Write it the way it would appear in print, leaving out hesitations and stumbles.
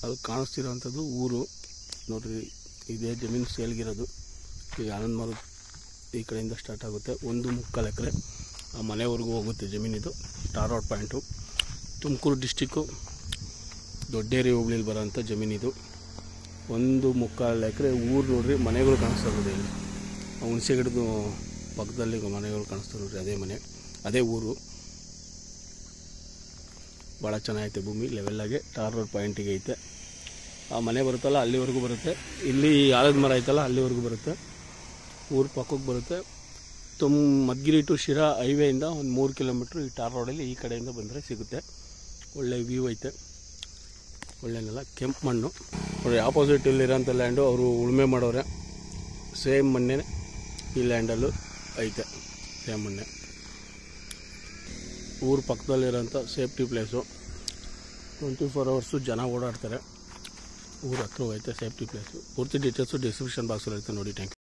ಅದು ಕಾಣಿಸ್ತಿರೋವಂಥದ್ದು ಊರು ನೋಡ್ರಿ. ಇದೇ ಜಮೀನು ಸೇಲ್ಗಿರೋದು. ಈಗ ಆನಂದ್ ಮಾರುತಿ ಈ ಕಡೆಯಿಂದ ಸ್ಟಾರ್ಟ್ ಆಗುತ್ತೆ. 1.25 ಎಕರೆ ಆ ಮನೆವರೆಗೂ ಹೋಗುತ್ತೆ ಜಮೀನಿದು. Tar road point, Tumakuru district Dodderi ಹೋಬಳಿಲಿ ಬರೋಂಥ ಜಮೀನಿದು. 1.25 ಎಕರೆ ಊರು ನೋಡ್ರಿ. ಮನೆಗಳು ಕಾಣಿಸ್ತಾ ಇರೋದು ಇಲ್ಲಿ. ಹುಣಸೆ ಗಿಡದ ಪಕ್ಕದಲ್ಲಿ ಮನೆಗಳು ಕಾಣಿಸ್ತಾ ನೋಡ್ರಿ. ಅದೇ ಮನೆ, ಅದೇ ಊರು. ಭಾಳ ಚೆನ್ನಾಗೈತೆ ಭೂಮಿ. ಲೆವೆಲ್ಲಾಗೆ ಟಾರ್ ರೋಡ್ ಪಾಯಿಂಟಿಗೆ ಐತೆ. ಆ ಮನೆ ಬರುತ್ತಲ್ಲ ಅಲ್ಲಿವರೆಗೂ ಬರುತ್ತೆ. ಇಲ್ಲಿ ಆಲದ ಮರ ಐತಲ್ಲ ಅಲ್ಲಿವರೆಗೂ ಬರುತ್ತೆ. ಊರು ಪಕ್ಕಕ್ಕೆ ಬರುತ್ತೆ. ಮಧುಗಿರಿ ಟು ಶಿರಾ ಹೈವೇಯಿಂದ ಒಂದು 3 ಕಿಲೋಮೀಟ್ರ್ ಈ ಟಾರ್ ರೋಡಲ್ಲಿ ಈ ಕಡೆಯಿಂದ ಬಂದರೆ ಸಿಗುತ್ತೆ. ಒಳ್ಳೆ ವ್ಯೂ ಐತೆ. ಒಳ್ಳೆನೆಲ್ಲ ಕೆಂಪು ಮಣ್ಣು ನೋಡಿ. ಆಪೋಸಿಟ್ ಇಲ್ಲಿರೋಂಥ ಲ್ಯಾಂಡು ಅವರು ಉಳುಮೆ ಮಾಡೋರೆ. ಸೇಮ್ ಮಣ್ಣೆ ಈ ಲ್ಯಾಂಡಲ್ಲೂ ಐತೆ, ಸೇಮ್ ಮಣ್ಣೆ. ಊರು ಪಕ್ಕದಲ್ಲಿರೋಂಥ ಸೇಫ್ಟಿ ಪ್ಲೇಸು. 24 ಅವರ್ಸು ಜನ ಓಡಾಡ್ತಾರೆ. ಊರು ಹತ್ರ ಐತೆ, ಸೇಫ್ಟಿ ಪ್ಲೇಸು. ಪೂರ್ತಿ ಡೀಟೇಲ್ಸು ಡಿಸ್ಕ್ರಿಪ್ಷನ್ ಬಾಕ್ಸಲ್ಲಿ ಇರುತ್ತೆ ನೋಡಿ. Thank you.